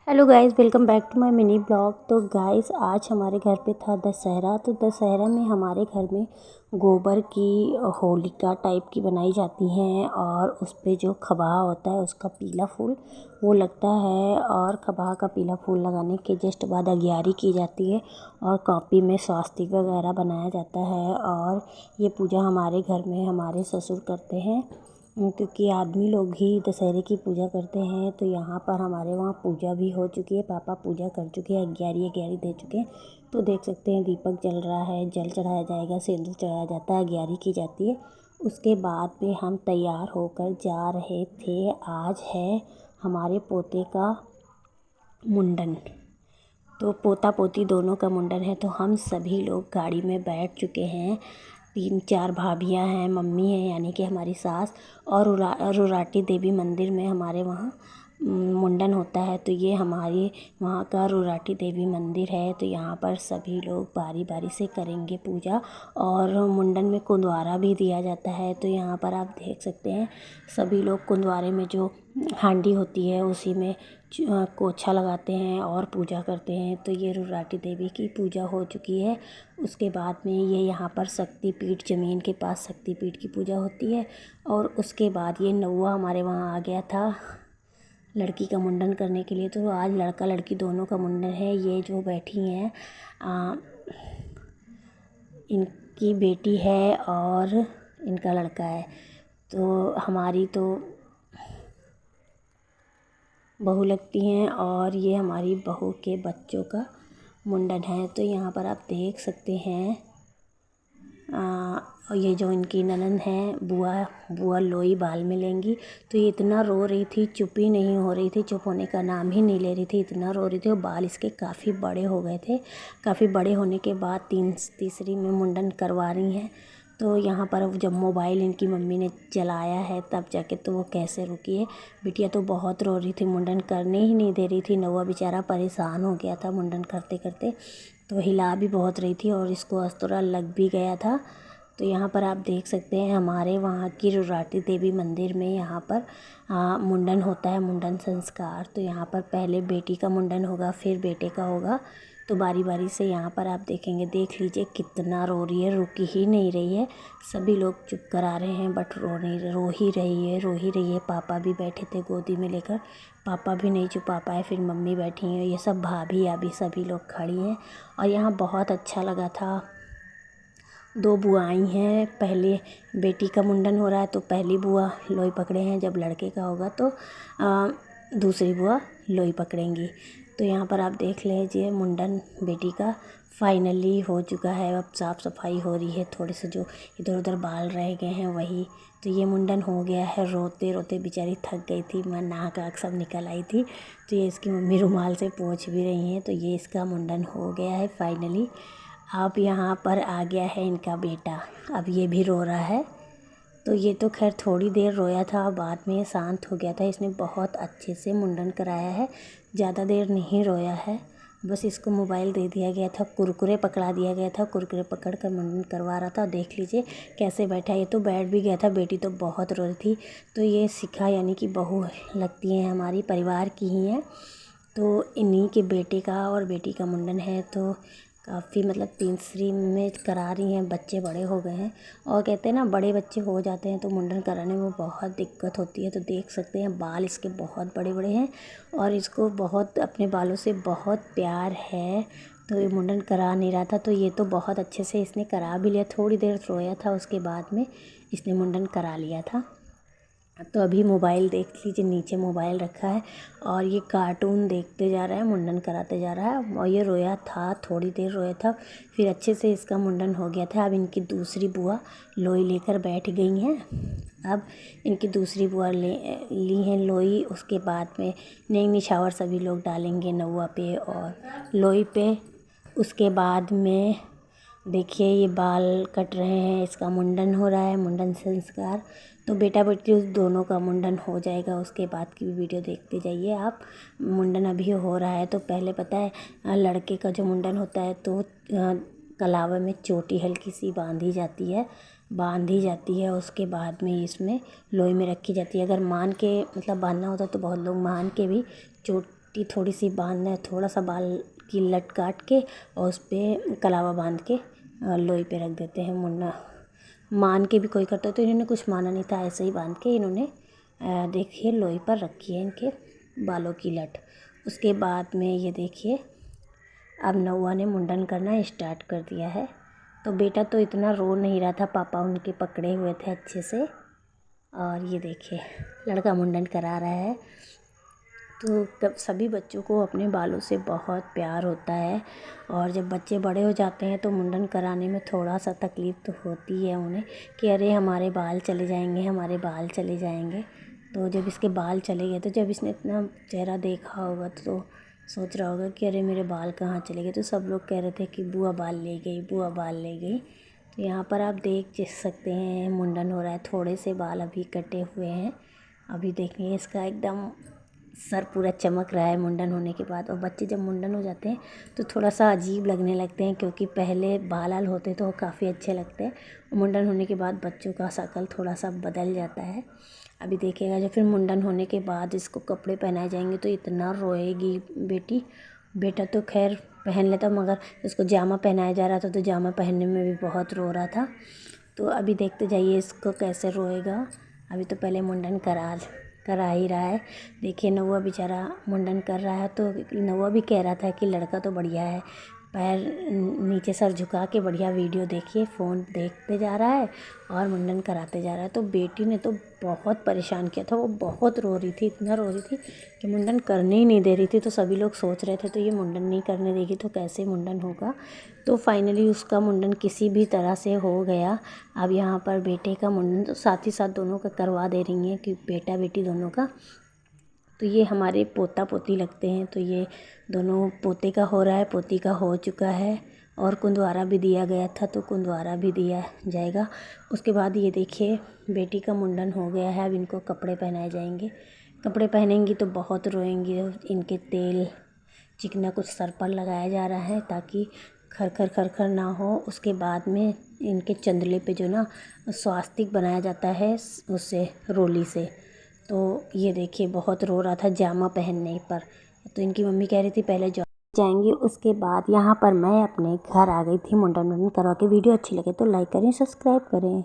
Hello guys, welcome back to my mini blog. तो guys, आज हमारे घर पे था दशहरा। तो दशहरा में हमारे घर में गोबर की होलिका टाइप की बनाई जाती हैं और उस पे जो खबा होता है उसका पीला फूल वो लगता है। और खबा का पीला फूल लगाने के जस्ट बाद अगियारी की जाती है और कॉपी में स्वास्तिक वगैरह बनाया जाता है। और ये पूजा हमारे घर में हमारे ससुर करते हैं, क्योंकि आदमी लोग ही दशहरे की पूजा करते हैं। तो यहाँ पर हमारे वहाँ पूजा भी हो चुकी है, पापा पूजा कर चुके हैं, अगियारी दे चुके हैं। तो देख सकते हैं दीपक जल रहा है, जल चढ़ाया जाएगा, सिंदूर चढ़ाया जाता है, अगियारी की जाती है। उसके बाद में हम तैयार होकर जा रहे थे। आज है हमारे पोते का मुंडन, तो पोता पोती दोनों का मुंडन है। तो हम सभी लोग गाड़ी में बैठ चुके हैं। 3-4 भाभियाँ हैं, मम्मी है यानी कि हमारी सास, और रुराटी देवी मंदिर में हमारे वहाँ मुंडन होता है। तो ये हमारे वहाँ का रुराटी देवी मंदिर है। तो यहाँ पर सभी लोग बारी बारी से करेंगे पूजा, और मुंडन में कुंदवारा भी दिया जाता है। तो यहाँ पर आप देख सकते हैं सभी लोग कुंदवारे में जो हांडी होती है उसी में कोछा लगाते हैं और पूजा करते हैं। तो ये रुराटी देवी की पूजा हो चुकी है। उसके बाद में ये यहाँ पर शक्तिपीठ, ज़मीन के पास शक्तिपीठ की पूजा होती है। और उसके बाद ये नौवा हमारे वहाँ आ गया था लड़की का मुंडन करने के लिए। तो आज लड़का लड़की दोनों का मुंडन है। ये जो बैठी हैं इनकी बेटी है और इनका लड़का है। तो हमारी तो बहू लगती हैं और ये हमारी बहू के बच्चों का मुंडन है। तो यहाँ पर आप देख सकते हैं ये जो इनकी ननद है, बुआ लोई बाल में लेंगी। तो ये इतना रो रही थी, चुप ही नहीं हो रही थी, चुप होने का नाम ही नहीं ले रही थी, इतना रो रही थी। और बाल इसके काफ़ी बड़े हो गए थे। काफ़ी बड़े होने के बाद तीसरी में मुंडन करवा रही हैं। तो यहाँ पर जब मोबाइल इनकी मम्मी ने चलाया है तब जाके तो वो कैसे रुकी है। बिटिया तो बहुत रो रही थी, मुंडन करने ही नहीं दे रही थी। नौवा बेचारा परेशान हो गया था मुंडन करते करते, तो हिला भी बहुत रही थी और इसको अस्तुरा लग भी गया था। तो यहाँ पर आप देख सकते हैं हमारे वहाँ की रुराटी देवी मंदिर में यहाँ पर मुंडन होता है, मुंडन संस्कार। तो यहाँ पर पहले बेटी का मुंडन होगा, फिर बेटे का होगा। तो बारी बारी से यहाँ पर आप देखेंगे, देख लीजिए कितना रो रही है, रुकी ही नहीं रही है। सभी लोग चुप करा रहे हैं बट रो ही रही है। पापा भी बैठे थे गोदी में लेकर, पापा भी नहीं छुपा पाए। फिर मम्मी बैठी हैं, ये सब भाभी अभी सभी लोग खड़ी हैं। और यहाँ बहुत अच्छा लगा था। 2 बुआई हैं, पहले बेटी का मुंडन हो रहा है तो पहली बुआ लोई पकड़े हैं, जब लड़के का होगा तो दूसरी बुआ लोई पकड़ेंगी। तो यहाँ पर आप देख लीजिए मुंडन बेटी का फाइनली हो चुका है। अब साफ़ सफाई हो रही है, थोड़े से जो इधर उधर बाल रह गए हैं वही। तो ये मुंडन हो गया है। रोते रोते बेचारी थक गई थी, मैं नाक आँख सब निकल आई थी। तो ये इसकी मम्मी रुमाल से पोंछ भी रही हैं। तो ये इसका मुंडन हो गया है फाइनली। अब यहाँ पर आ गया है इनका बेटा, अब ये भी रो रहा है। तो ये तो खैर थोड़ी देर रोया था, बाद में शांत हो गया था। इसने बहुत अच्छे से मुंडन कराया है, ज़्यादा देर नहीं रोया है। बस इसको मोबाइल दे दिया गया था, कुरकुरे पकड़ा दिया गया था, कुरकुरे पकड़ कर मुंडन करवा रहा था। देख लीजिए कैसे बैठा, ये तो बैठ भी गया था। बेटी तो बहुत रो रही थी। तो ये शिखा यानी कि बहू लगती हैं, हमारी परिवार की ही हैं। तो इन्हीं के बेटे का और बेटी का मुंडन है। तो काफ़ी मतलब तीसरी में करा रही हैं, बच्चे बड़े हो गए हैं। और कहते हैं ना, बड़े बच्चे हो जाते हैं तो मुंडन कराने में बहुत दिक्कत होती है। तो देख सकते हैं बाल इसके बहुत बड़े बड़े हैं और इसको बहुत अपने बालों से बहुत प्यार है। तो ये मुंडन करा नहीं रहा था, तो ये तो बहुत अच्छे से इसने करा भी लिया। थोड़ी देर रोया था, उसके बाद में इसने मुंडन करा लिया था। तो अभी मोबाइल देख लीजिए, नीचे मोबाइल रखा है और ये कार्टून देखते जा रहा है, मुंडन कराते जा रहा है। और ये रोया था, थोड़ी देर रोया था, फिर अच्छे से इसका मुंडन हो गया था। अब इनकी दूसरी बुआ लोई लेकर बैठ गई हैं। अब इनकी दूसरी बुआ ली हैं लोई। उसके बाद में नई निछावर सभी लोग डालेंगे नौवा पे और लोई पे। उसके बाद में देखिए ये बाल कट रहे हैं, इसका मुंडन हो रहा है, मुंडन संस्कार। तो बेटा बेटी उस दोनों का मुंडन हो जाएगा, उसके बाद की भी वीडियो देखते जाइए आप। मुंडन अभी हो रहा है। तो पहले पता है लड़के का जो मुंडन होता है तो कलावा में चोटी हल्की सी बांधी जाती है। उसके बाद में इसमें लोई में रखी जाती है। अगर मान के मतलब बांधना होता तो बहुत लोग मान के भी पट्टी थोड़ी सी बांधना है, थोड़ा सा बाल की लट काट के और उस पर कलावा बांध के लोई पे रख देते हैं। मुन्ना मान के भी कोई करता है, तो इन्होंने कुछ माना नहीं था, ऐसे ही बांध के इन्होंने देखिए लोई पर रखी है इनके बालों की लट। उसके बाद में ये देखिए अब नौआ ने मुंडन करना स्टार्ट कर दिया है। तो बेटा तो इतना रो नहीं रहा था, पापा उनके पकड़े हुए थे अच्छे से। और ये देखिए लड़का मुंडन करा रहा है। तो सभी बच्चों को अपने बालों से बहुत प्यार होता है, और जब बच्चे बड़े हो जाते हैं तो मुंडन कराने में थोड़ा सा तकलीफ़ तो होती है उन्हें कि अरे हमारे बाल चले जाएंगे, हमारे बाल चले जाएंगे। तो जब इसके बाल चले गए, तो जब इसने इतना चेहरा देखा होगा तो सोच रहा होगा कि अरे मेरे बाल कहाँ चले गए। तो सब लोग कह रहे थे कि बुआ बाल ले गई, बुआ बाल ले गई। तो यहाँ पर आप देख सकते हैं मुंडन हो रहा है, थोड़े से बाल अभी कटे हुए हैं। अभी देखिए इसका एकदम सर पूरा चमक रहा है मुंडन होने के बाद। और बच्चे जब मुंडन हो जाते हैं तो थोड़ा सा अजीब लगने लगते हैं, क्योंकि पहले बाल आल होते तो काफ़ी अच्छे लगते हैं, और मुंडन होने के बाद बच्चों का शक्ल थोड़ा सा बदल जाता है। अभी देखिएगा जब फिर मुंडन होने के बाद इसको कपड़े पहनाए जाएंगे तो इतना रोएगी बेटी। बेटा तो खैर पहन लेता, मगर इसको जामा पहनाया जा रहा था तो जामा पहनने में भी बहुत रो रहा था। तो अभी देखते जाइए इसको कैसे रोएगा। अभी तो पहले मुंडन करा ही रहा है। देखिए नौआ बेचारा मुंडन कर रहा है, तो नौआ भी कह रहा था कि लड़का तो बढ़िया है, पैर नीचे सर झुका के बढ़िया वीडियो देखिए फ़ोन देखते जा रहा है और मुंडन कराते जा रहा है। तो बेटी ने तो बहुत परेशान किया था, वो बहुत रो रही थी, इतना रो रही थी कि मुंडन करने ही नहीं दे रही थी। तो सभी लोग सोच रहे थे तो ये मुंडन नहीं करने देगी तो कैसे मुंडन होगा। तो फाइनली उसका मुंडन किसी भी तरह से हो गया। अब यहाँ पर बेटे का मुंडन तो साथ ही साथ दोनों का करवा दे रही हैं, कि बेटा बेटी दोनों का। तो ये हमारे पोता पोती लगते हैं, तो ये दोनों पोते का हो रहा है, पोती का हो चुका है, और कुंदवारा भी दिया गया था तो कुंदवारा भी दिया जाएगा। उसके बाद ये देखिए बेटी का मुंडन हो गया है। अब इनको कपड़े पहनाए जाएंगे। कपड़े पहनेंगी तो बहुत रोएंगी। इनके तेल चिकना कुछ सर पर लगाया जा रहा है ताकि खर ना हो। उसके बाद में इनके चंदले पे जो ना स्वास्तिक बनाया जाता है उससे, रोली से। तो ये देखिए बहुत रो रहा था जामा पहनने पर। तो इनकी मम्मी कह रही थी पहले जाएंगे। उसके बाद यहाँ पर मैं अपने घर आ गई थी मुंडन करवा के। वीडियो अच्छी लगे तो लाइक करें, सब्सक्राइब करें।